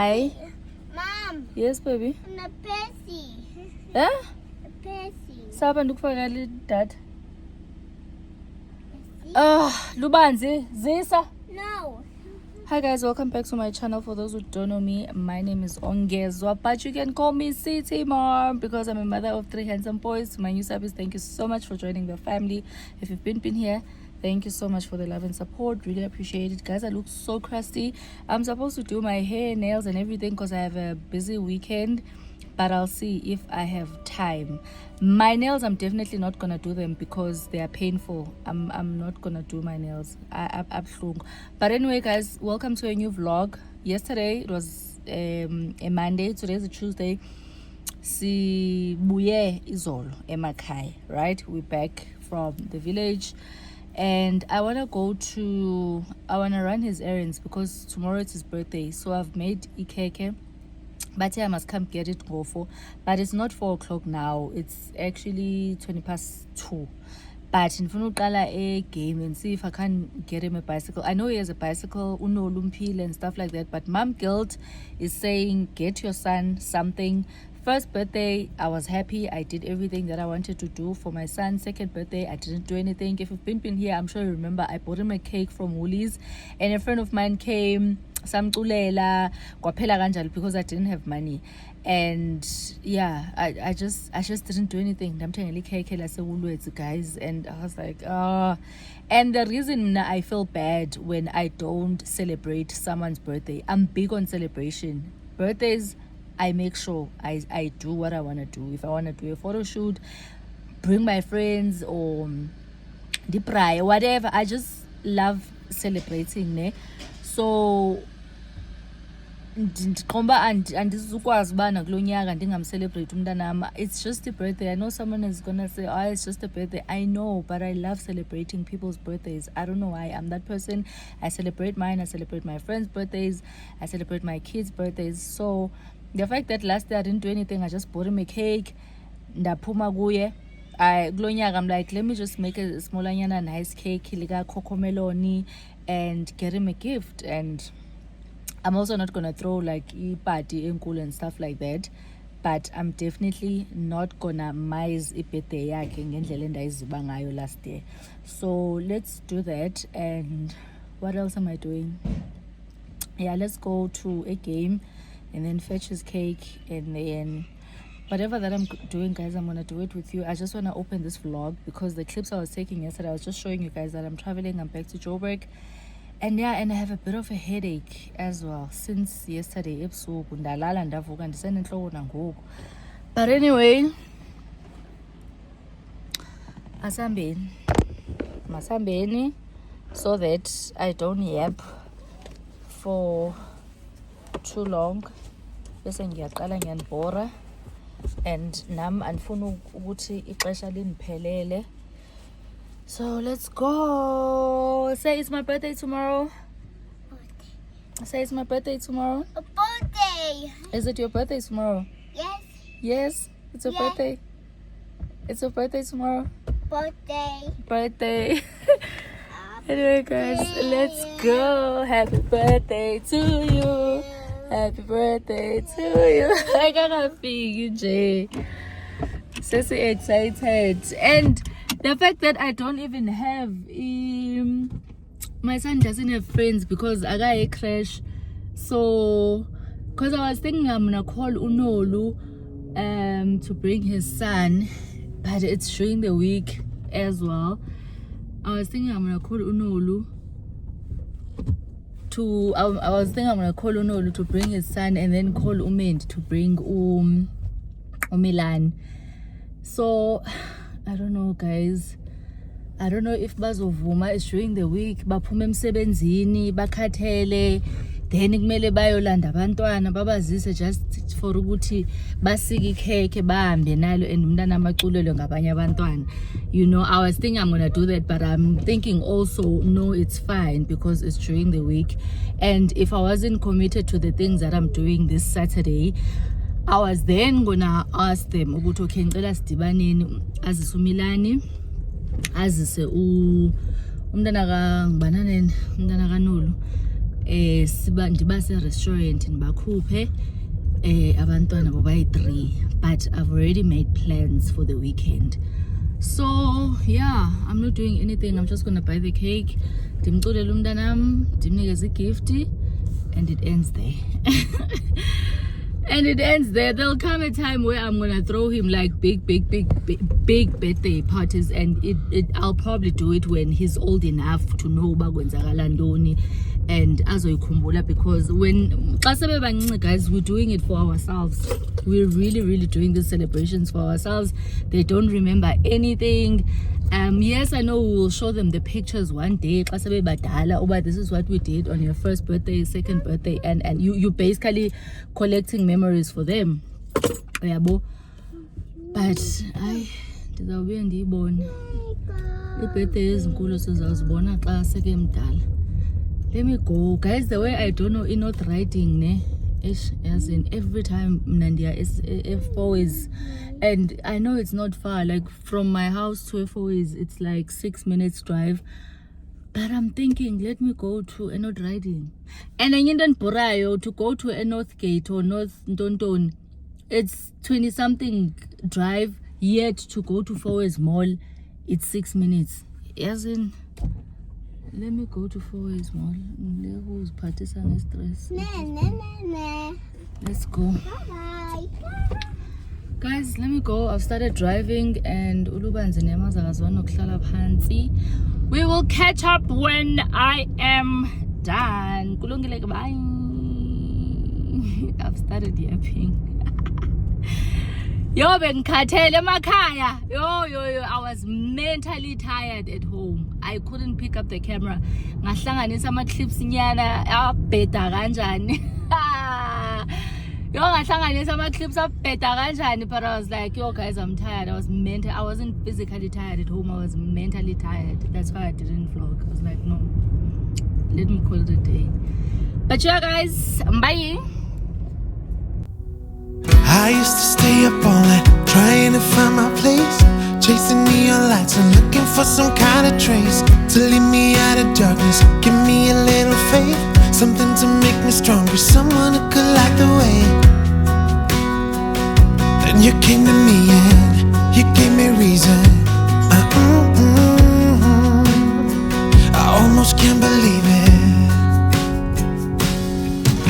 Hi. Mom. Yes, baby. Na Percy. Eh? Percy. Saba ndikufakela dad. Lubanzi, Zisa. No. Hi guys, welcome back to my channel. For those who don't know me, my name is Ongezwa, but you can call me City Mom because I'm a mother of 3 handsome boys. To my new subbies, thank you so much for joining the family. If you've been here, thank you so much for the love and support. Really appreciate it. Guys, I look so crusty. I'm supposed to do my hair, nails and everything because I have a busy weekend, but I'll see if I have time. My nails, I'm definitely not gonna do them because they are painful. I'm not gonna do my nails. But anyway, guys, welcome to a new vlog. Yesterday it was a Monday. Today is a Tuesday. Sibuye izolo emakhaya, right? We're back from the village, and I wanna run his errands because tomorrow it's his birthday. So I've made ikeke. But I must come get it go for. But it's not 4 o'clock now. It's actually 2:20. But in Funukala a game and see if I can get him a bicycle. I know he has a bicycle, Uno Lumpil and stuff like that. But Mom Guilt is saying, get your son something. First birthday, I was happy. I did everything that I wanted to do for my son. Second birthday, I didn't do anything. If you've been here, I'm sure you remember I bought him a cake from Woolies. And a friend of mine came, samculela kwaphela kanjalo because I didn't have money. And yeah, I just didn't do anything. Ndamthengela ikhekhe laseWoolworths, guys, and I was like, and the reason I feel bad when I don't celebrate someone's birthday, I'm big on celebration. Birthdays, I make sure I do what I want to do. If I want to do a photo shoot, bring my friends or the prayer, whatever. I just love celebrating, ne? So ndiqomba andizukwazi ubana kulo nyaka ndingamcelebrate umntanami. It's just a birthday. I know someone is gonna say, oh, it's just a birthday. I know, but I love celebrating people's birthdays. I don't know why. I'm that person. I celebrate mine. I celebrate my friends' birthdays. I celebrate my kids' birthdays. So the fact that last year I didn't do anything, I just bought him a cake, ndaphuma kuye. Kulo nyaka I'm like, let me just make a smaller nice cake, lika cocomeloni, and get him a gift. And I'm also not gonna throw like a party in cool and stuff like that, but I'm definitely not gonna miss a birthday yakhe ngendlela endayiziba ngayo last year. So let's do that. And what else am I doing? Yeah, let's go to a game and then fetch his cake, and then whatever that I'm doing, guys, I'm gonna do it with you. I just want to open this vlog because the clips I was taking yesterday, I was just showing you guys that I'm traveling. I'm back to Joburg, and yeah, and I have a bit of a headache as well since yesterday ebusuku ndalala ndavuka ndisenentloko nangoku. But anyway, masambeni so that I don't yap for too long bese ngiyaqala ngiyanibhora, and nam andifuna ukuthi ixesha lindiphelele. So let's go. Say it's my birthday tomorrow. Say it's my birthday tomorrow. A birthday. Is it your birthday tomorrow? Yes. Yes, it's your birthday. It's your birthday tomorrow. Birthday. Anyway, guys, let's go. Happy birthday to you. Happy birthday to you. I gotta feel you, Jay. So excited. And the fact that I don't even have my son doesn't have friends because I got a crash. So because I was thinking I'm gonna call Unolu to bring his son, but it's during the week as well. I was thinking I'm gonna call Unolu to bring his son, and then call Umend to bring Umilan. So I don't know, guys. I don't know if bazovuma is during the week, baphume emsebenzini bakhathele, then kumele bayolanda abantwana babazise just for ukuthi basike ikhekhe bahambe nalo and umntana amaculelwe ngabanye abantwana. You know, I was thinking I'm gonna do that, but I'm thinking also no, it's fine because it's during the week. And if I wasn't committed to the things that I'm doing this Saturday, I was then gonna ask them ukuthi okay ngicela sidibaneni azise uMilani, azise umntana kaNolu, ndibase restaurant ndibakhuphe abantwana bobayi-3, but I've already made plans for the weekend. So yeah, I'm not doing anything. I'm just gonna buy the cake, ndimculele umntanam, ndimnikeze igift, and it ends there. And it ends there. There'll come a time where I'm gonna throw him like big birthday parties, and I'll probably do it when he's old enough to know bakwenzakala ntoni and azoyikhumbula, because when guys, we're doing it for ourselves. We're really doing these celebrations for ourselves. They don't remember anything. Yes, I know we will show them the pictures one day, but this is what we did on your first birthday, second birthday, and you basically collecting memories for them. But ndizawubuye ndiyibone i-birthday ezinkulu sizawuzibona xa sekemdala. Let me go, guys. The way I don't know in North Riding ne, as in every time Nandia is F4 and I know it's not far, like from my house to F4 it's like 6 minutes drive, but I'm thinking let me go to a North Riding, and I need Burayo to go to a North Gate or North Ndonton. It's 20 something drive, yet to go to Fourways Mall it's 6 minutes. As in, let me go to Fourways Mall. Who's partisan stress? Let's go. Bye. Guys, let me go. I've started driving and Ulubanzi nema zakazwana ukuhlala phansi. We will catch up when I am done. Kulungile, bye. I've started yapping. Yo, bengikhathele emakhaya. Yo, I was mentally tired at home. I couldn't pick up the camera. Ngahlanganisa ama clips nyana abheda kanjani. Yo, ngahlanganisa ama clips abheda kanjani, but I was like, yo guys, I'm tired. I wasn't physically tired at home. I was mentally tired. That's why I didn't vlog. I was like, no. Let me call it a day. But yeah guys, bye. I used to stay up all night trying to find my place, chasing neon lights and looking for some kind of trace to lead me out of darkness, give me a little faith, something to make me stronger, someone who could light the way. Then you came to me and you gave me reason. I almost can't believe it.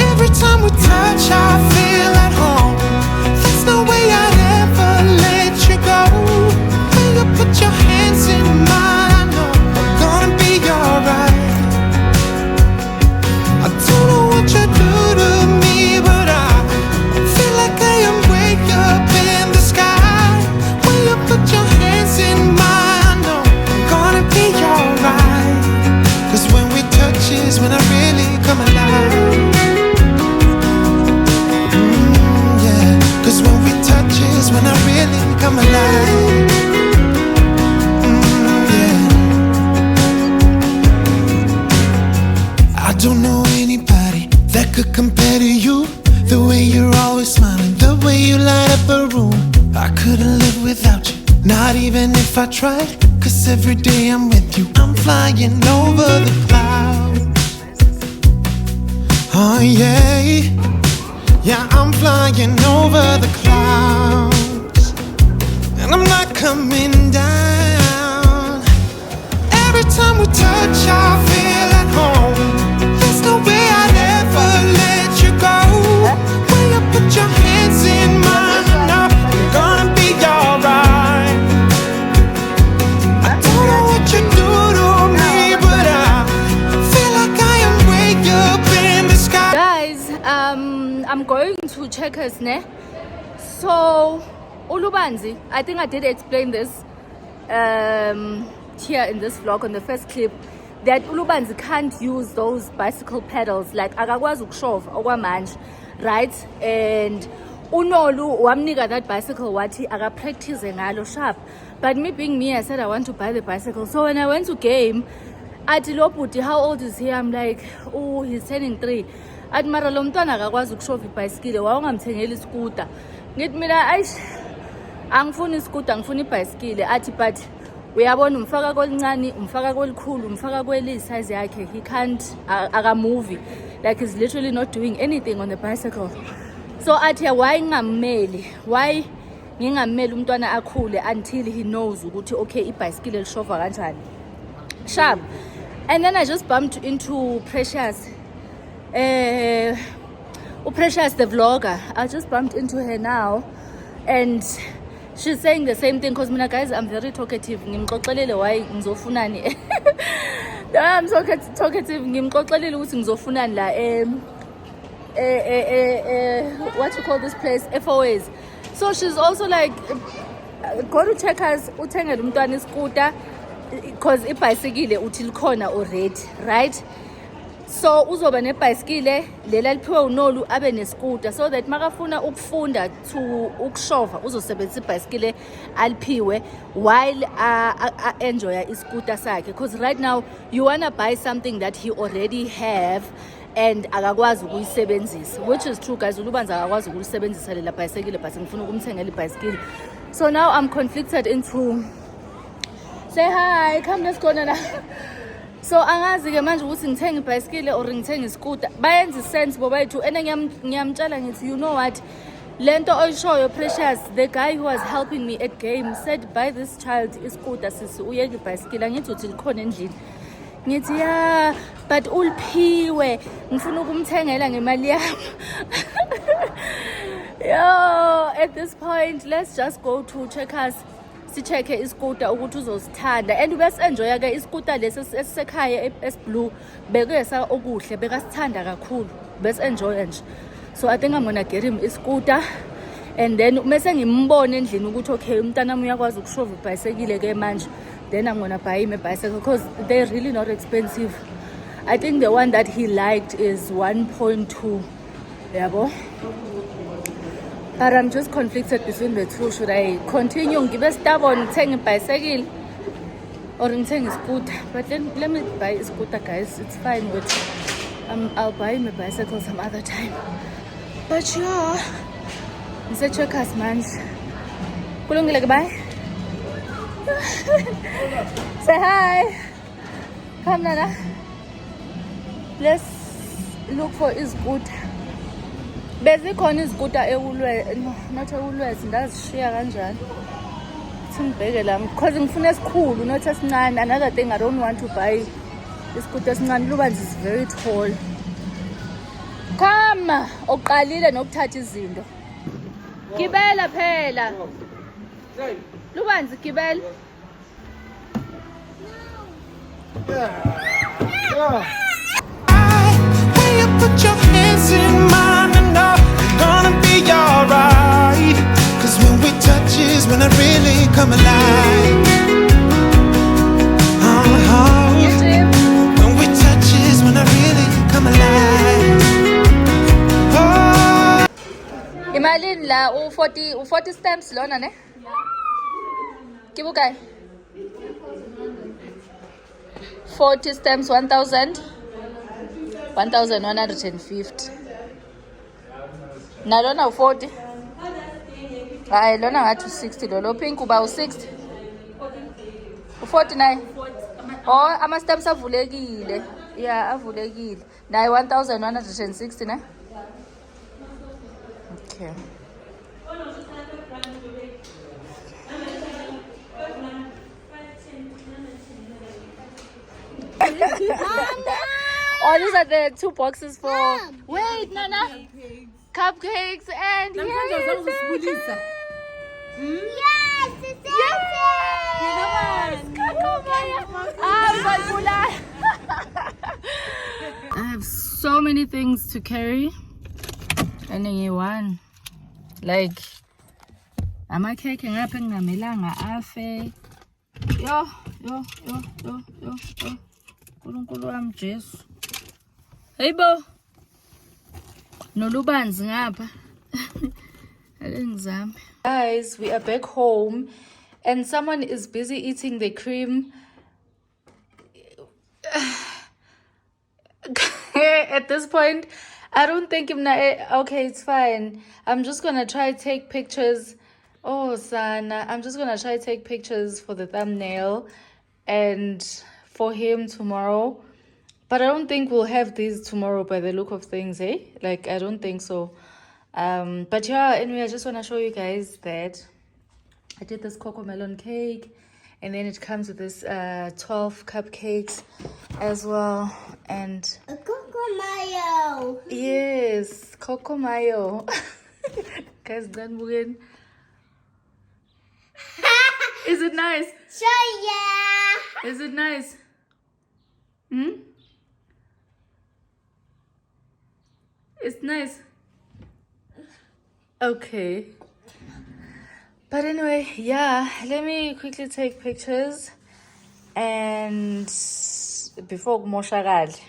Every time we touch I feel at home. There's no way I'd ever let you go. When you put your hands in mine, I know I'm gonna be alright. I don't know what you do to me, but I feel like I am way up in the sky. When you put your hands in mine, I know I'm gonna be alright. Cause when we touch is when I really come alive. Cause when we touch is when I really come alive. I don't know anybody that could compare to you. The way you're always smiling, the way you light up a room. I couldn't live without you, not even if I tried. Cause every day I'm with you, I'm flying over the clouds. Oh yeah, yeah, I'm flying over the clouds, and I'm not coming down. Every time we touch, I feel at home. There's no way I'd ever let you go. When you put your hands in mine, I know you're gonna be alright. I don't know what you do to me, but I feel like I am way up in the sky. Guys, I'm going to Checkers ne. So Ulubanzi, I think I did explain this here in this vlog on the first clip, that Ulubanzi can't use those bicycle pedals, like akakwazi ukushova okwamanje, right? And Unolu wamnika that bicycle wathi akapractice ngalo sharp, but me being me, I said I want to buy the bicycle. So when I went to game, athi lo bhuti, how old is he? I'm like, oh, he's turning 3. Athi mara lo mntwana akakwazi ukushova ibhayisikile, wawungamthengeli iskuta. Ngithi mina angifuni iskuta, ngifuna ibhayisikile. Athi but uyabona umfaka kolincane umfaka kolikhulu umfaka kwelisize yakhe. He can't akamuvi, like he's literally not doing anything on the bicycle. So athi why ngingameli umntwana akhule until he knows ukuthi okay ibhayisikile lishova kanjani sharp. And then I just bumped into Precious, Precious the vlogger. I just bumped into her now, and she's saying the same thing. Cause mina guys, I'm very talkative. Ngimxoxelele why ngizofunani. I'm so talkative. Ngimxoxelele ukuthi ngizofunani la what you call this place, FOAs. So she's also like, go to Checkers, uthengele umntwana iscooter, because ibhayisikile uthi likhona already, right? So uzoba nebhayisikile lela liphiwe unolu abe nescooter, so that makafuna ukufunda to ukushova uzosebenzisa ibhayisikile aliphiwe while enjoy iscooter sakhe. Because right now you wanna buy something that he already have and akakwazi ukuyisebenzisa, which is true guys. Ulubanza akakwazi ukuyisebenzisa lela bhayisikile, but ngifuna ukumthengela ibhayisikile. So now I'm conflicted into say hi, come let's go now. So angazi ke manje ukuthi ngithenge ibhayisikile or ngithenge iscooter. Bayenza sense bobayithu ene ngiyamtshela ngithi you know what, lento oyishoyo Precious, the guy who was helping me at game said buy this child iscooter sisi uyeke ibhayisikile. Ngithi uthi likhona endlini. Ngithi yeah, but uliphiwe ngifuna ukumthengela ngemali yami. Yo, at this point let's just go to Checkers sicheke iscooter ukuthi uzosithanda, and bese enjoy ke iscooter lesi esisekhaya esblue bekuyesa okuhle bekasithanda kakhulu bese enjoy nje. So I think I'm gonna get him iscooter, and then mase ngimbone endlini ukuthi okay umntana wami uyakwazi ukushova ibhayisikile ke manje, then I'm gonna buy him a bicycle because they're really not expensive. I think the one that he liked is 1.2 yabo. But I'm just conflicted between the two. Should I continue and give a stab on taking a bicycle or taking a scooter? But let me buy a scooter, guys. It's fine with I'll buy him a bicycle some other time. But yeah, it's a Checkers man. Kulungile goodbye. Say hi. Come Nana. Let's look for his scooter. Bezikhona izikuta not ewulwezi ndazishiya kanjani ukuthi ngibheke la because ngifuna esikhulu not esincane. Another thing, I don't want to buy isikuta esincane. Lubanzi is very tall. Come oqalile nokuthatha izinto. Gibela phela Lubanzi, gibela. When you put your hands in mine, I know you're gonna be alright. Cause when we touch is when I really come alive. When we touch is when I really come alive. Oh. Imalini la u40 stamps lona ne? Kibukai 40 stamps 1,150. Nalona u40. Hayi lona ngathi u60 lo pink uba u60. U49. Oh ama stamps avulekile. Yeah, avulekile. Nayi 1,160 ne? Okay. Oh, these are the 2 boxes for. Mom. Wait, Nana. Cupcakes and Yes, it's I have so many things to carry, and then one like cake ngapha ngingamelanga afe. Yo. Unkulunkulu wami Jesu. Hayibo. Nolubanzi ngapha. Guys, we are back home and someone is busy eating the cream. At this point, I don't think okay, it's fine. I'm just gonna try to take pictures Oh, Sana, I'm just gonna try to take pictures for the thumbnail and for him tomorrow. But I don't think we'll have these tomorrow by the look of things, eh? Like, I don't think so. But yeah, anyway, I just want to show you guys that I did this cocoa melon cake, and then it comes with this 12 cupcakes as well. And A cocoa mayo. yes, cocoa mayo. Guys, done win. Is it nice? So yeah. Is it nice? Hmm? It's nice. Okay. But anyway, yeah, let me quickly take pictures and before Moshagad.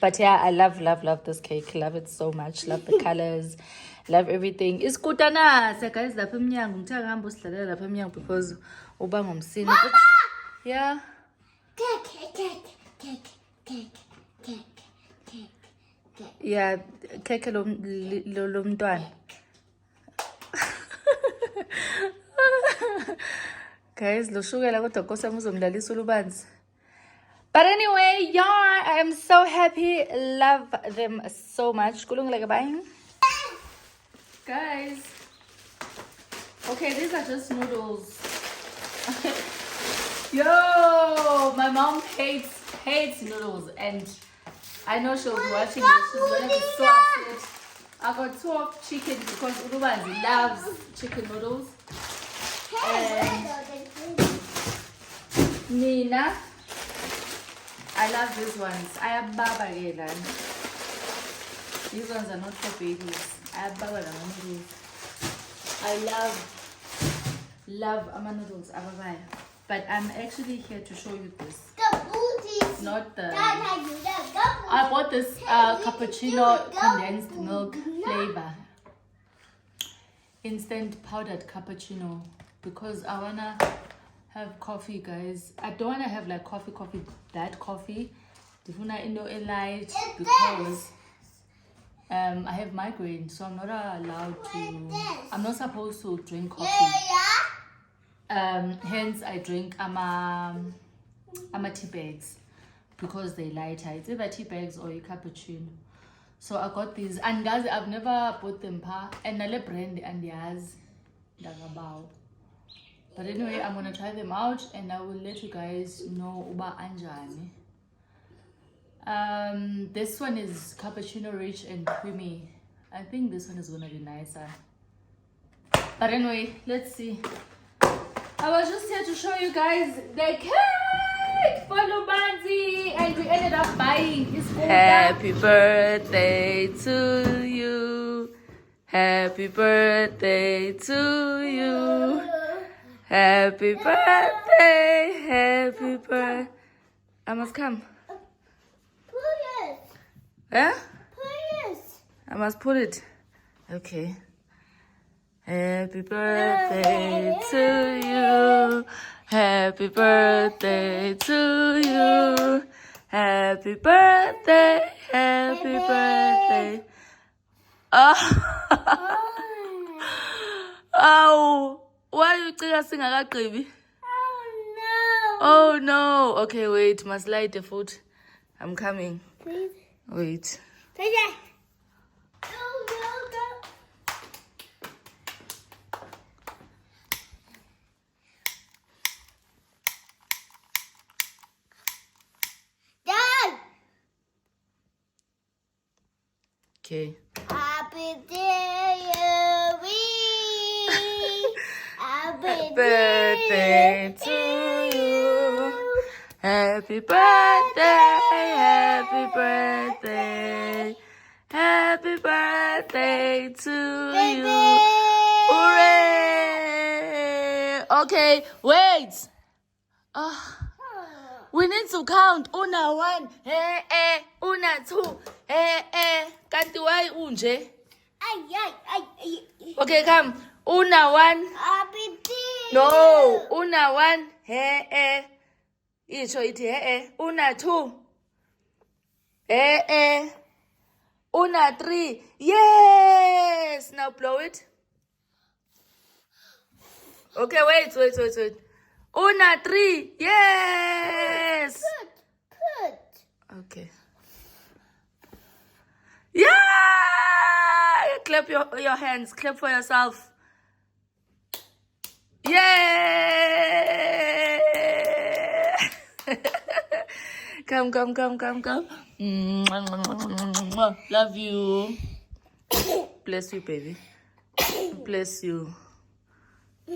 But yeah, I love this cake. Love it so much. Love the colors. Love everything. It's kutana. So guys, lapha emnyango ngithe ngihamba usidlalela lapha emnyango because uba ngomsini. Yeah. Cake. Yeah, keke lo mntwana. Guys, lo shukela kodwa Nkosi yami uzomlalisa ulubanzi. But anyway, yeah, I am so happy. Love them so much. Kulungile kabayin. Guys. Okay, these are just noodles. Yo, my mom hates noodles, and I know she'll be watching this. She's gonna be so upset. I got 12 chicken because Ulubanzi loves chicken noodles. And Nina, I love these ones. I have baba again. These ones are not for babies. I have baba noodles. I love ama noodles, ababaya. But I'm actually here to show you this. Not the. I bought this cappuccino condensed milk flavor. Instant powdered cappuccino. Because I wanna have coffee, guys. I don't wanna have like coffee, that coffee. Difuna indo light because I have migraine, so I'm not allowed to. I'm not supposed to drink coffee. Hence I drink ama tea bags because they lighter. It's either tea bags or a cappuccino. So I got these, and guys, I've never bought them and nale brand and yas dagabao. But anyway, I'm gonna try them out and I will let you guys know uba anjani. This one is cappuccino rich and creamy. I think this one is gonna be nicer. But anyway, let's see. I was just here to show you guys the cake for Lubanzi, and we ended up buying his order. Happy birthday to you. Happy birthday to you. Happy birthday, happy birthday. I must come. Yeah? I must put it. Okay. Happy birthday to you. Happy birthday to you. Happy birthday, happy birthday. Oh. Oh. Why are you singing? Oh no. Okay, wait. Must light the food. I'm coming. Please. Wait. Okay. Happy day, happy Birthday to you. Happy birthday, happy birthday. Happy birthday to you. Hooray! Okay, wait. We need to count. Una 1, una 2, kanti why unje? Okay, come. Una 1. Happy day. No, una 1, Isho iti, Una 2, Una 3. Yes! Now blow it. Okay, wait. Una, 3. Yes. Good. Okay. Yeah! Clap your hands. Clap for yourself. Yeah! Come. Love you. Bless you, baby. Bless you.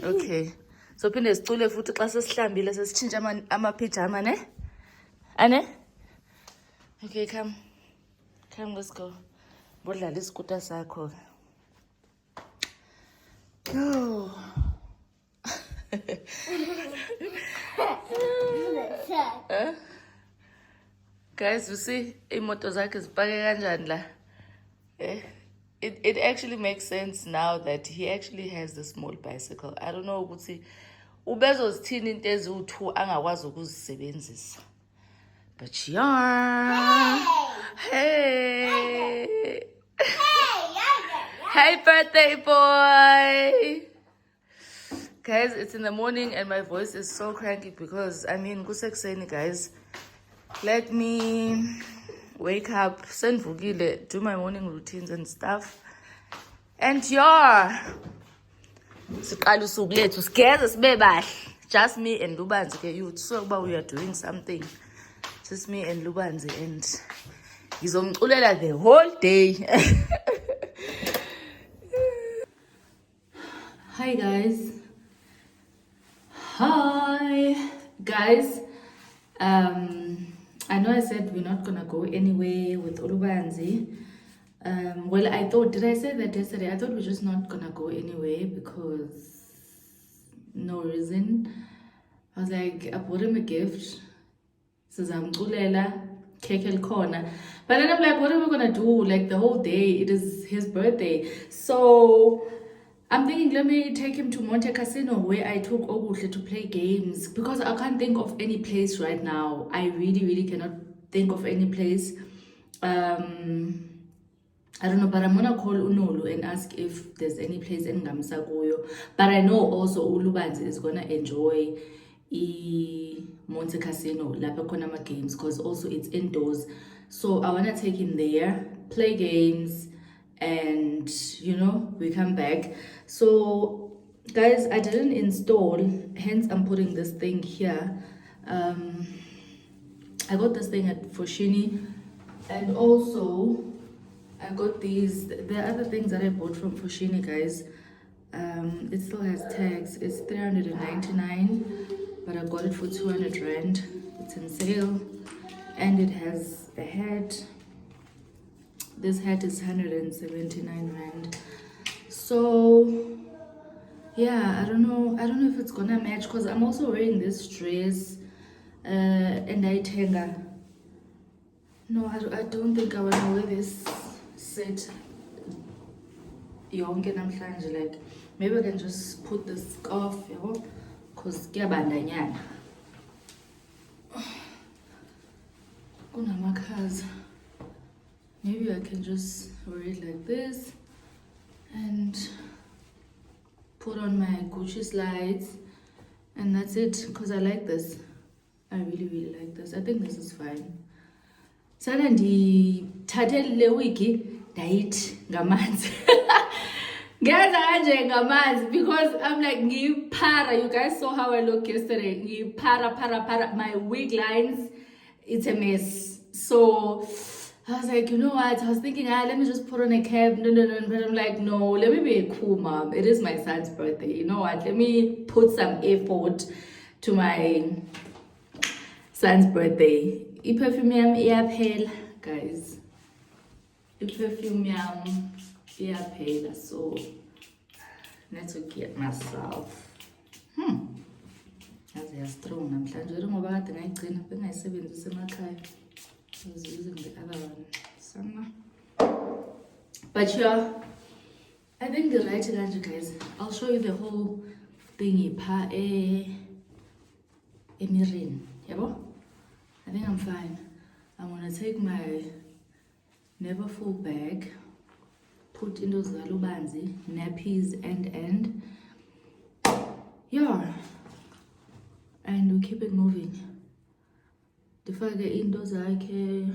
Okay. So phinde sicule futhi xa sesihlambile sesitshintsha ama-pajama ne? Ane? Okay, come. Come, let's go. Bodlala isikuta sakho. Go. Guys, you see, imoto zakhe zipake kanjani la. It actually makes sense now that he actually has the small bicycle. I don't know ukuthi ubezozithini into eziwu-2 angakwazi ukuzisebenzisa. But yeah. Hey. Hey, birthday boy. Guys, it's in the morning and my voice is so cranky because kusekuseni, guys. Let me wake up, sendivukile, do my morning routines and stuff. And siqala usuku lethu sigeze sibe bahle. Just me and Lubanzi ke youth. So we are doing something. Just me and Lubanzi, and ngizomculela the whole day. Hi guys. I know I said we're not gonna go anywhere with Olubanzi. Well, I thought, did I say that yesterday? I thought we're just not gonna go anywhere because no reason. I was like, I bought him a gift. Sizamculela, cake corner. But then I'm like, what are we gonna do? Like the whole day, it is his birthday. So I'm thinking, let me take him to Monte Casino where I took Oguhle to play games because I can't think of any place right now. I really cannot think of any place. I don't know, but I'm gonna call Unolu and ask if there's any place in Gamsagoyo. But I know also Ulubanzi is gonna enjoy Monte Casino, Lapa Konama games, because also it's indoors. So I wanna take him there, play games, and we come back. So guys, I didn't install, hence I'm putting this thing here. I got this thing at Foschini, and also I got these. There are other things that I bought from Foschini, guys. It still has tags. It's 399, but I got it for 200 Rand. It's in sale, and it has a hat. This hat is 179 Rand. So yeah, I don't know if it's gonna match because I'm also wearing this dress and I tenga. No, I don't think I wanna wear this set yonke namhlanje. Like maybe I can just put this scarf, because kuyabandanyana. Kunamakhaza. Maybe I can just wear it like this and put on my Gucci slides, and that's it, because I like this. I really like this. I think this is fine. Sana ndithathe le wiki ndayithi ngamanzi. Ngenza kanje ngamanzi because I'm like ngiyipara. You guys saw how I looked yesterday. Ngiyipara. My wig lines, it's a mess. So I was like, you know what? I was thinking, let me just put on a cap. No. But I'm like, no, let me be a cool mom. It is my son's birthday. You know what? Let me put some effort to my son's birthday. I-perfume yam iyaphela, guys. I-perfume yam iyaphela, so I need to get myself. Yazi strong namhlanje ngoba kade ngayigcina bengayisebenzisa emakhaya. I was using the other one somewhere. But yeah, I think the right answer, guys. I'll show you the whole thingy pa emirin. Yabo? I think I'm fine. I'm gonna take my never full bag, put in those Zalubanzi nappies and yeah, and we keep it moving. Ndifake into zakhe,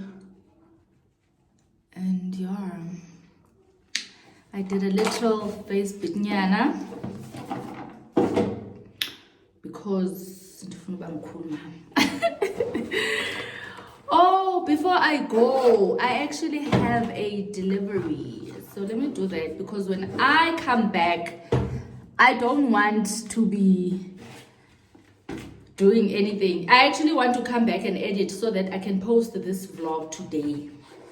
and yeah, I did a little face bitnyana because ndifuna uba mkhulu mama. Oh, before I go, I actually have a delivery. So let me do that because when I come back, I don't want to be doing anything. I actually want to come back and edit so that I can post this vlog today.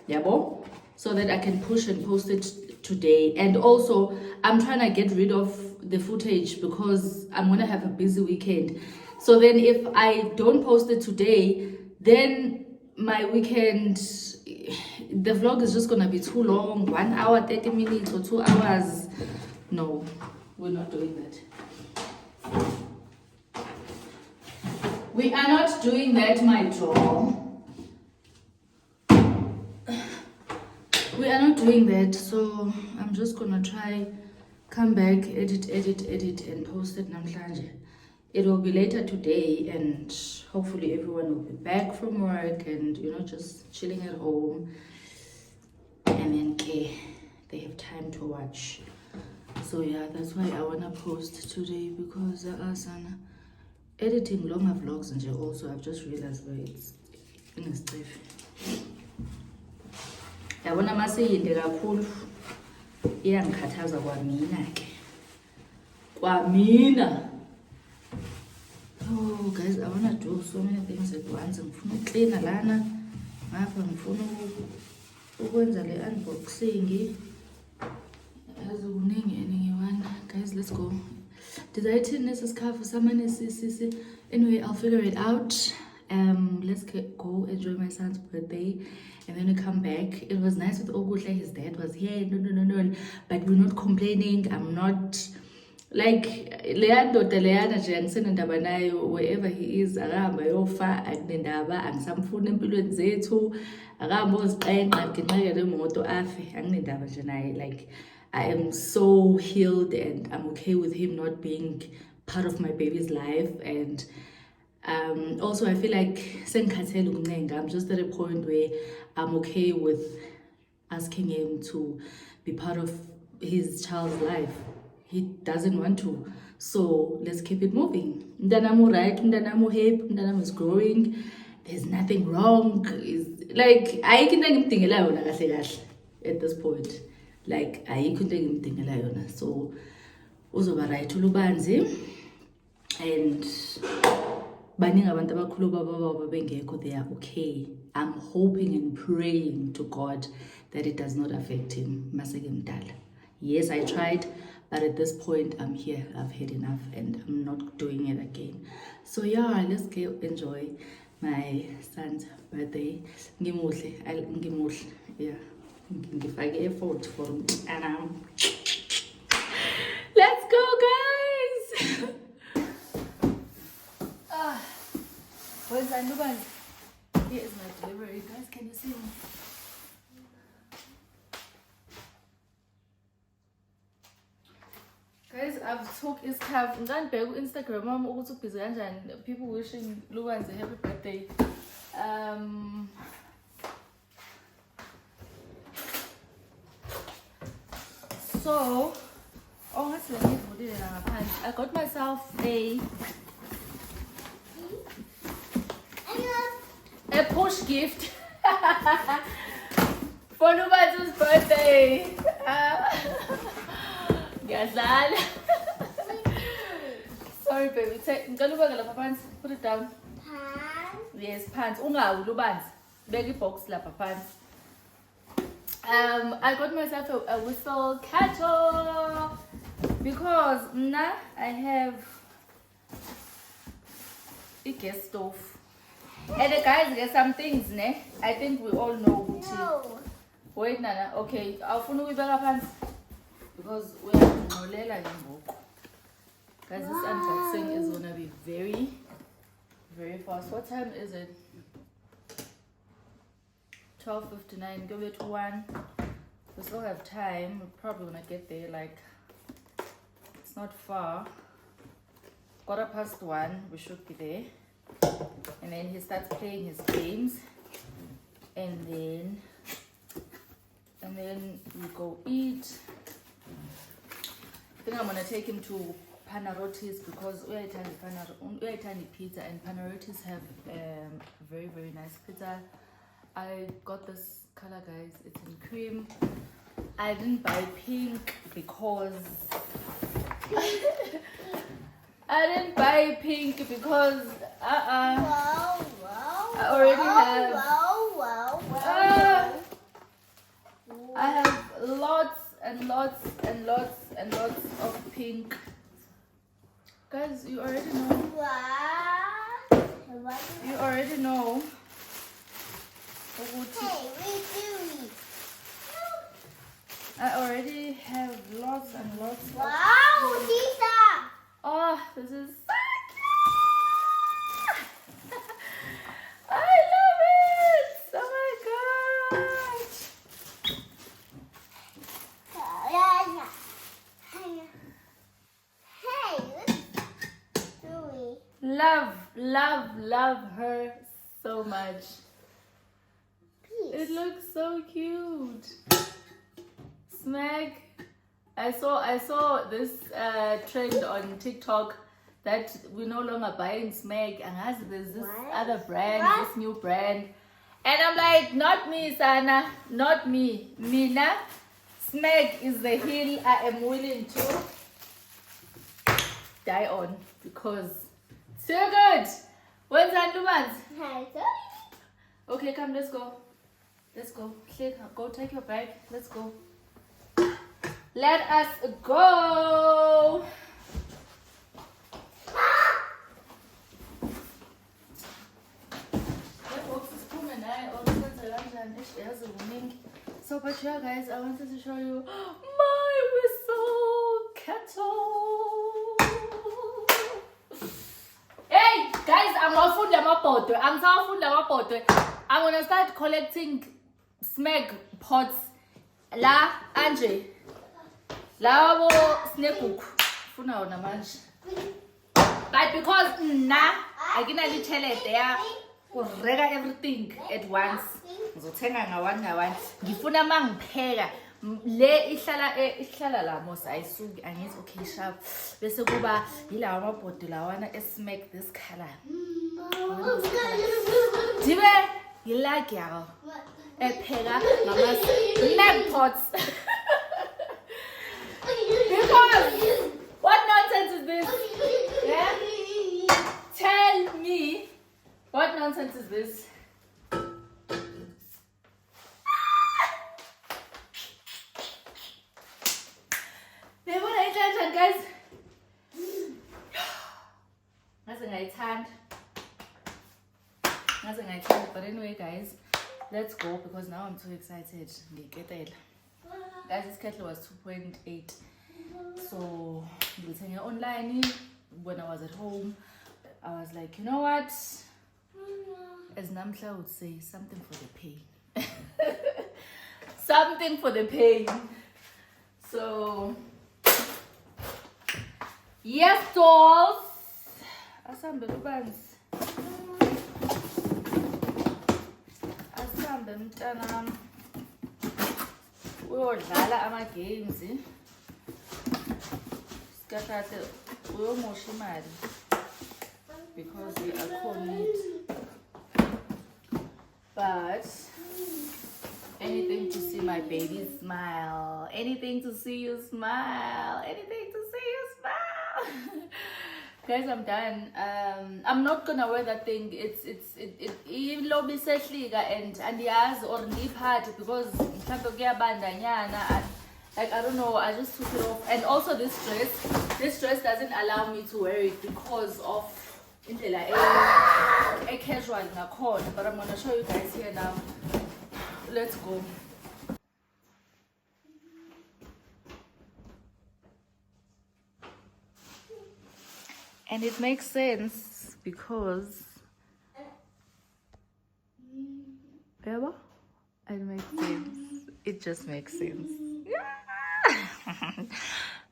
Yabo? So that I can push and post it today. And also, I'm trying to get rid of the footage because I'm going to have a busy weekend. So then if I don't post it today, then my weekend, the vlog is just gonna be too long, 1 hour 30 minutes or 2 hours. No, we're not doing that. We are not doing that, my jaw. We are not doing that, so I'm just gonna try come back, edit and post it namhlanje. It will be later today, and hopefully everyone will be back from work and, you know, just chilling at home, and then they have time to watch. So yeah, that's why I wanna post today, because some editing longer vlogs and also I've just realized where it's in a stiff. Yabona masiyinde kakhulu iyangikhathaza kwamina. Oh guys, I wanna do so many things at once. Ngifuna ucleana lana, ngapha ngifuna ukwenza le unboxing. Yazi kuningi engiwana. Guys, let's go. Did I turn this scarf for someone? Anyway, I'll figure it out. Let's go enjoy my son's birthday, and then we come back. It was nice with Ogusha. His dad was here. No. But we're not complaining. I'm not like Leandro Teleana Jansen and Dabanayo, wherever he is, Aramba Yofa, Agnendaba, and some food and pillow Zetu, Arambos Bank, and Moto Afi, Agnendaba Janai. Like, I am so healed and I'm okay with him not being part of my baby's life. And also I feel like I'm just at a point where I'm okay with asking him to be part of his child's life. He doesn't want to, so let's keep it moving. Mdanam right, Mdanam happy, Mdanam is growing. There's nothing wrong. It's like I can't think at this point. Like I couldn't think so uzoba right ulubanzi, and baningi abantu abakhulu baba bengekho, they are okay. I'm hoping and praying to God that it does not affect him. Maseke mdala. Yes, I tried, but at this point I'm here. I've had enough and I'm not doing it again. So yeah, let's go enjoy my son's birthday. Ngimuhle. Yeah. Ngifake effort for and let's go, guys. Where's Anuban? Here is my delivery, guys. Can you see me? Guys, I've took his calf. Instagram, mom also busy and people wishing Luban's a happy birthday. So, I got myself a push gift for Luban's birthday. Sorry, baby. Put it down. Pants. Yes, pants. Luban's. Baggy box la pants. I got myself a whistle catcher because now I have a gas stove. And the guys, there's some things, ne? I think we all know. No. Wait, Nana. Okay, I'll follow you back pants because we have no lela book. Guys, this unboxing is gonna be very, very fast. What time is it? 12:59. Give it 1. We still have time. We're probably gonna get there. Like, it's not far. 1:15 we should be there. And then he starts playing his games. And then we go eat. I think I'm gonna take him to Panarottis because we are eating pizza, and Panarottis have very, very nice pizza. I got this color, guys. It's in cream. I didn't buy pink because Wow, I already have. wow. I have lots and lots and lots and lots of pink. Guys, you already know. You already know. Hey, we do. I already have lots and lots of. Wow, Lisa. Oh, this is so cute! I love it! Oh my gosh! Hey, Love her so much. It looks so cute. Smeg. I saw this trend on TikTok that we're no longer buying Smeg, and as there's this other brand, this new brand, and I'm like, not me, Sana, not me. Mina, Smeg is the hill I am willing to die on because it's so good. When's Andumans? Okay, come, let's go. Let's go. Go take your bag. Let's go. Let us go. So, but yeah, guys, I wanted to show you my whistle kettle. Hey, guys, I'm gonna start collecting Smeg pots. La, Angie. Labo snake funa wona manje. But because I can only tell it there kureka everything at once. Ngizothenga ngawan. Ngifuna mangipheka le ihlala la mos ayisuki angithi okay sharp. Bese kuba yilawa amabhodi lawana esmack this color. Dibe yilike yawo. Epheka ngama snack pots. Because what nonsense is this? Yeah? Tell me what nonsense is this? Guys, but anyway, guys, let's go because now I'm too excited. Guys, this kettle was 2.8. So we sang it online. When I was at home, I was like, you know what? As Namsha would say, something for the pain. Something for the pain. So yes, dolls. Asambe mntanam. Uyodlala ama games. Sikathathe uyomosha imali because we are commit. But anything to see my baby smile. Anything to see you smile. Anything to see you smile. Guys, I'm done. I'm not gonna wear that thing. Even though it's and yes or part because like I don't know, I just took it off. And also this dress doesn't allow me to wear it because of a casual nakhona. But I'm gonna show you guys here now. Let's go. And it makes sense because it makes sense. It just makes sense. Yeah.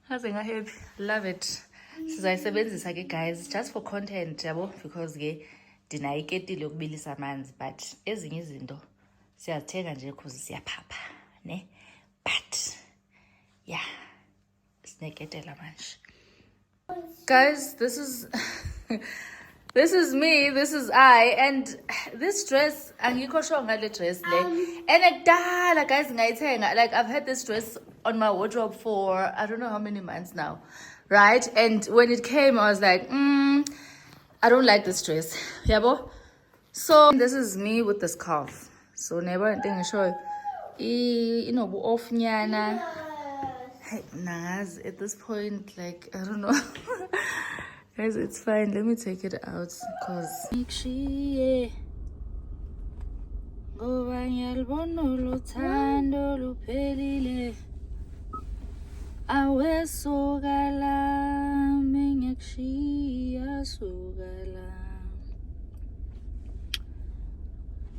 Having a happy, love it. Sizayisebenzisa ke guys just for content yabo, because ke ndinayo iketile yokubilisa amanzi, but ezinye izinto siyazithenga nje because siyaphapha ne, but yeah, sineketela manje. Guys, this is this is me, this is I, and this dress, angikho sure ngale dress le. And ekudala guys ngayithenga, like I've had this dress on my wardrobe for I don't know how many months now, right? And when it came, I was like, I don't like this dress, yabo. So this is me with the scarf. So never thing show, inobu off nyana. Hey, Naz, at this point, like, I don't know. Guys, it's fine. Let me take it out because.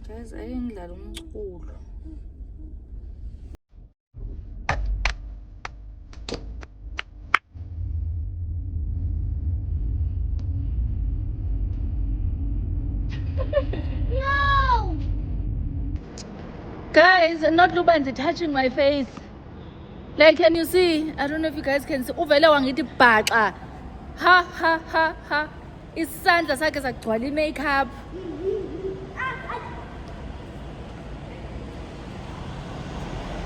Guys, I ain't that umculo. No! Guys, not Lubanzi touching my face. Like, can you see? I don't know if you guys can see. Uvele wangithi bhaxa. Ha. Isandla sakhe sagcwala makeup.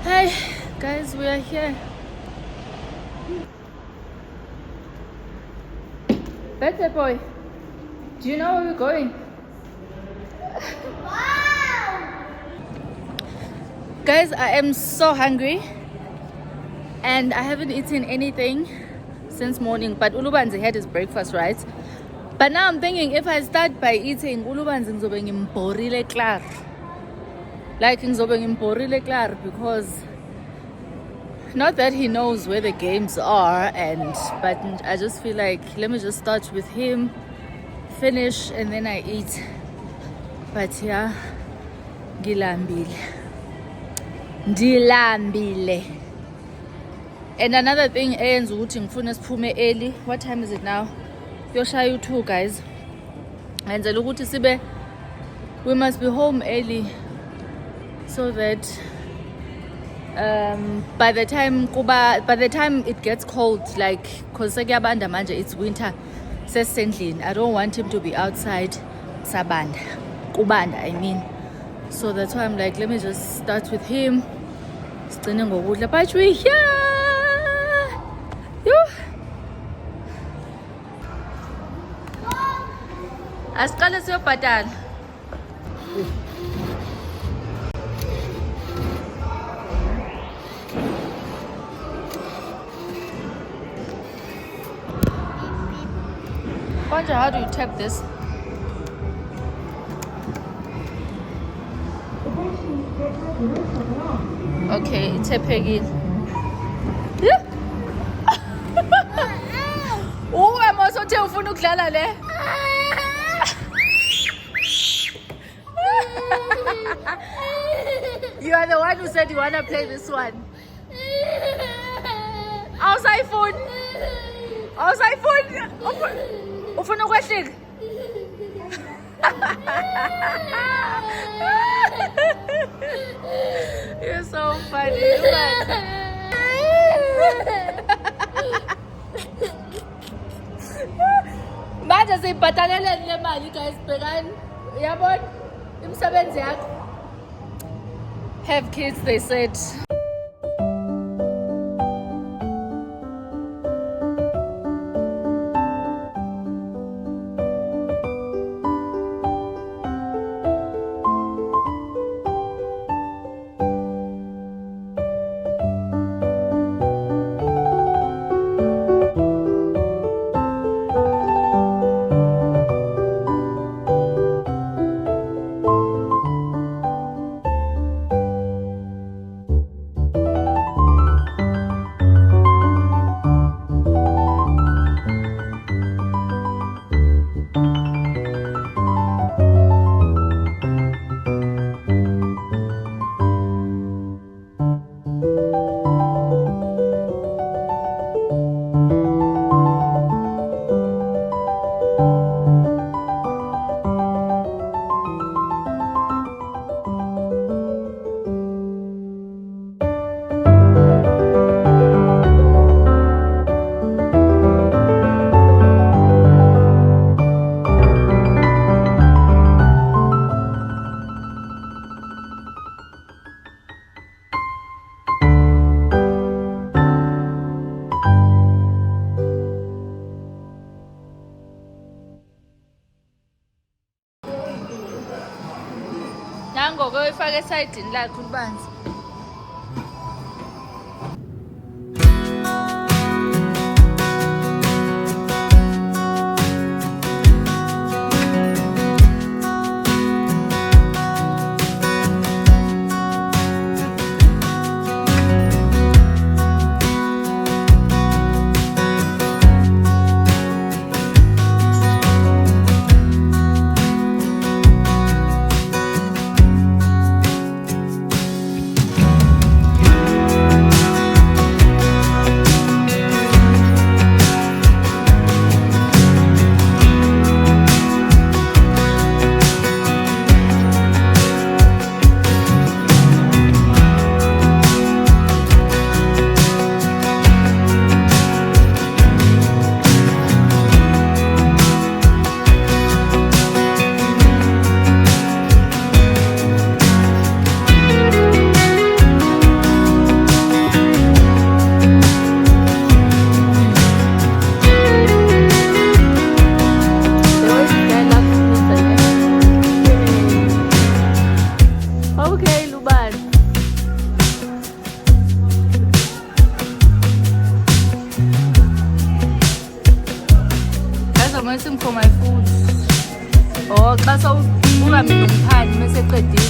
Hey, guys, we are here. Birthday boy, do you know where we're going? Wow! Guys, I am so hungry and I haven't eaten anything since morning, but Ulubanzi had his breakfast, right? But now I'm thinking if I start by eating, Ulubanzi ngizobe ngimborile klar. Like ngizobe ngimborile klar, because not that he knows where the games are, but I just feel like let me just start with him, finish, and then I eat. But yeah, ngilambile. And another thing, eyenza ukuthi ngifuna siphume early. What time is it now? Yoshaya u2 guys. Ngenzela ukuthi sibe, we must be home early so that by the time it gets cold, like cause sekuyabanda manje, it's winter, sesendlini. I don't want him to be outside sabanda. Kubanda, I mean. So that's why I'm like, let me just start with him. Sigcine ngokudla. But we here. Yo. Asiqale siyobhadala. Wonder how do you tap this? Okay, ithepekile. Yeah. Uwe mose uthe ufuna ukudlala le. You are the one who said you want to play this one. Awusayifuni. Ufuna ukwehlika. You're so funny. Manje siyibhataleleni le mali guys, bhekani. Uyabona imisebenzi yakho. Have kids, they said. nangoku uyifaka esayidini lakhe ulibanzi. I'm waiting for my food. Oh, xa sowubuka mina umphani meseqedile.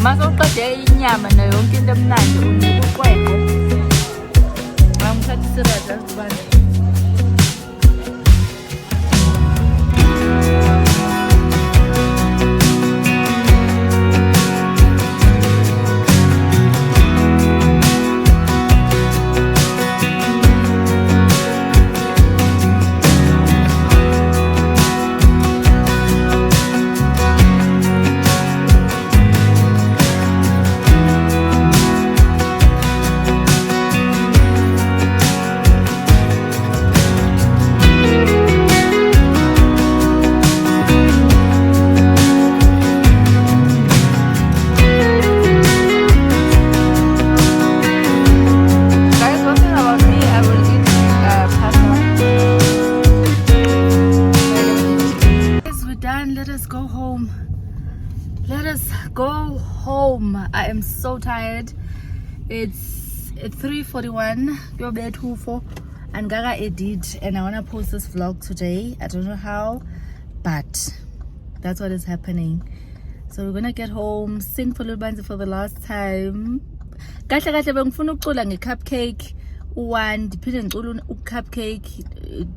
Masowuqede inyama nayo yonke into emnandi unika uqweqwe. Ngithatha isiriyasi azibani. Go home. I am so tired. It's 3:41. Your bed for and Gaga edit, and I want to post this vlog today. I don't know how, but that's what is happening. So we're gonna get home, sing for Lubanzi for the last time. Kahle kahle bengifuna ukucula nge-cupcake 1, ndiphinde ngicule u-cupcake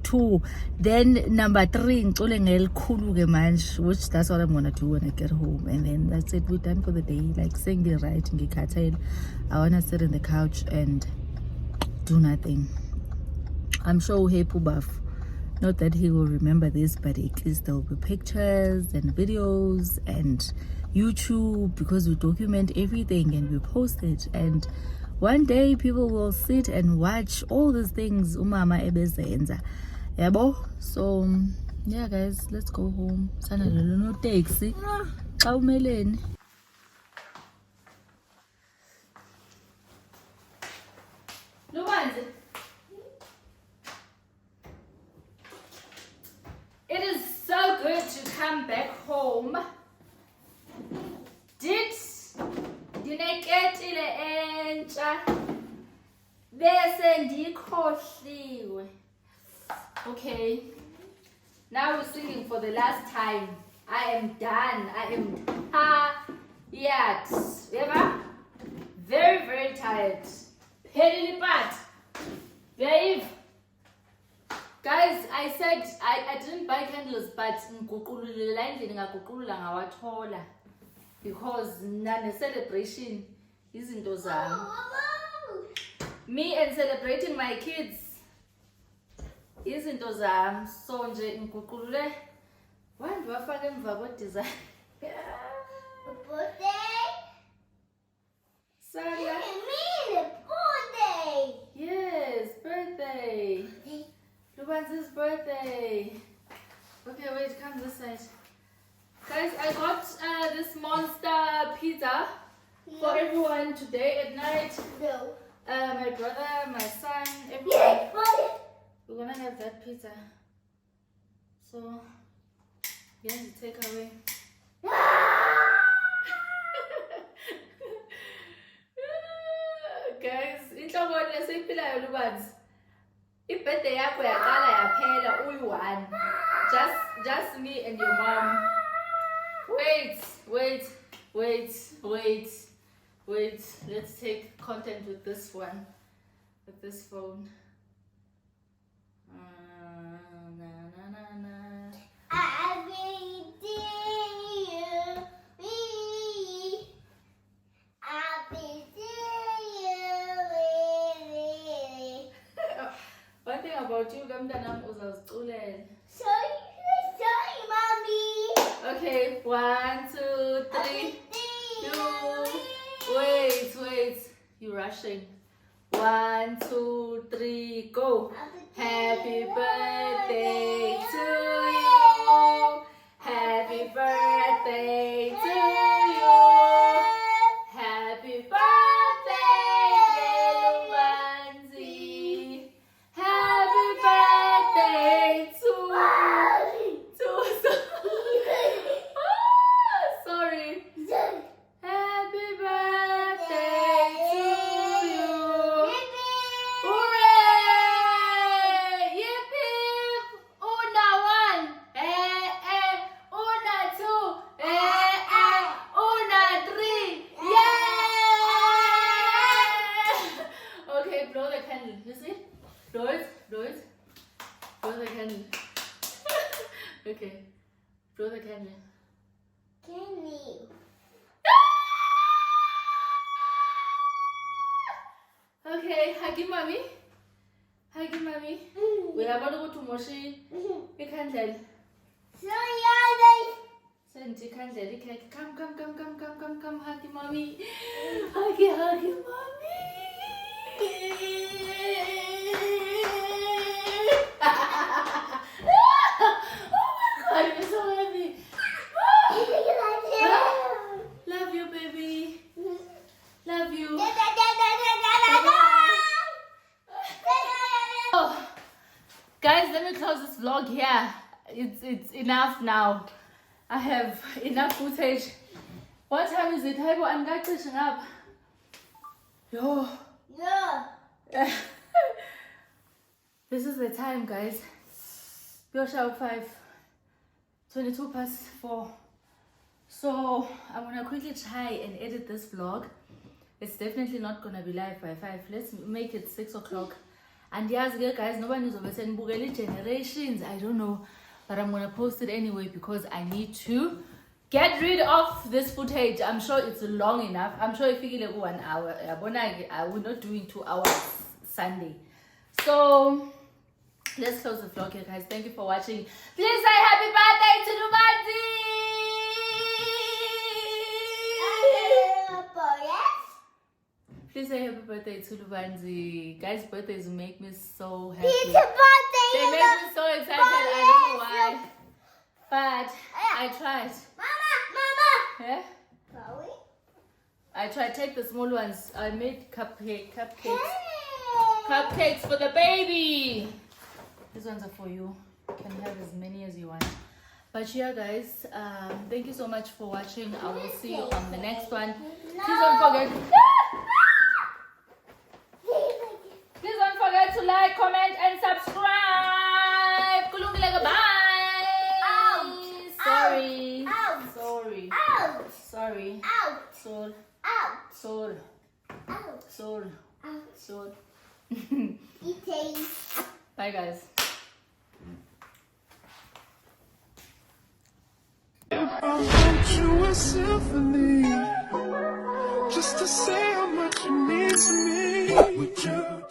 2, then number 3 ngicule ngelikhulu ke manje, which that's what I'm gonna do when I get home, and then that's it. We're done for the day. Like saying the right ngikhathele. I wanna sit on the couch and do nothing. I'm sure hey Pubaf, not that he will remember this, but at least there will be pictures and videos and YouTube, because we document everything and we post it, and one day people will sit and watch all these things umama ebezenza yabo. So yeah guys, let's go home. Sana lelo no taxi xa umeleni. Lubanzi, it is so good to come back home. Did ndineketile entsha bese ndikhohliwe. Okay, now we're singing for the last time. I am done. I am tired. Eva, very very tired. Pedally part, babe. Guys, I said I didn't buy candles, but ngiguqulula endlini ngaguqulula ngawathola, because nane celebration izinto zami. Me and celebrating my kids izinto zami. So nje ngiguqulule wandi wafaka emva ko design. Birthday? Sala. Me, birthday. Yes, birthday. Lubanzi's birthday. Okay, wait, come this side. Guys, I got this monster pizza for everyone today at night. No. My brother, my son, everyone. Yes, We're gonna have that pizza. So, yeah, the takeaway. esiyiphilayo Lubanzi. Ibirthday yakho yaqala yaphela uyi-1. Just me and your mom. Wait. Let's take content with this one. With this phone. I will see you. I will see you. One thing about you, Gamdanam uzaziculela. Sorry, mommy. Okay, 1, 2, 3. Wait. You're rushing. 1, 2, 3, go. Happy birthday to you. Happy birthday to you. Happy birthday, Lubanzi. Happy birthday to sorry. Happy birthday to you. Hooray! Yip yip! Una 1, una 2, una 3. Yeah! Okay, blow the candle. You see? Blow it. Blow the candle. Okay, blow the candle. Can you? Okay, huggy mommy. We are about to go to Moshi. We can't tell. Send the candle. Come, huggy mommy. Huggy mommy. Oh my God, you're so happy. Love you, baby. Love you. Oh, guys, let me close this vlog here. It's enough now. I have enough footage. What time is it? I'm not catching up. Yo. Yeah. This is the time, guys. Yosha 5. 22 past 4. So I'm gonna quickly try and edit this vlog. It's definitely not gonna be live by 5. Let's make it 6 o'clock. And yes, guys, no one is over saying Bugeli generations. I don't know, but I'm gonna post it anyway because I need to get rid of this footage. I'm sure it's long enough. I'm sure if you get 1 hour, I will not doing 2 hours Sunday. So let's close the vlog here, guys. Thank you for watching. Please say happy birthday to Lubanzi. Please say happy birthday to Lubanzi. Guys, birthdays make me so happy. Pizza birthday. They make me so excited. I don't know why. But I tried. Mama. Yeah? I tried. Take the small ones. I made cupcakes for the baby. These ones are for you. You can have as many as you want. But yeah, guys, thank you so much for watching. I will see you on the next one. Please don't forget. Please don't forget to like, comment, and subscribe. Kulungile, bye. Sorry. Soul. Bye, guys. If I wrote you a symphony, just to say how much you mean to me, would you?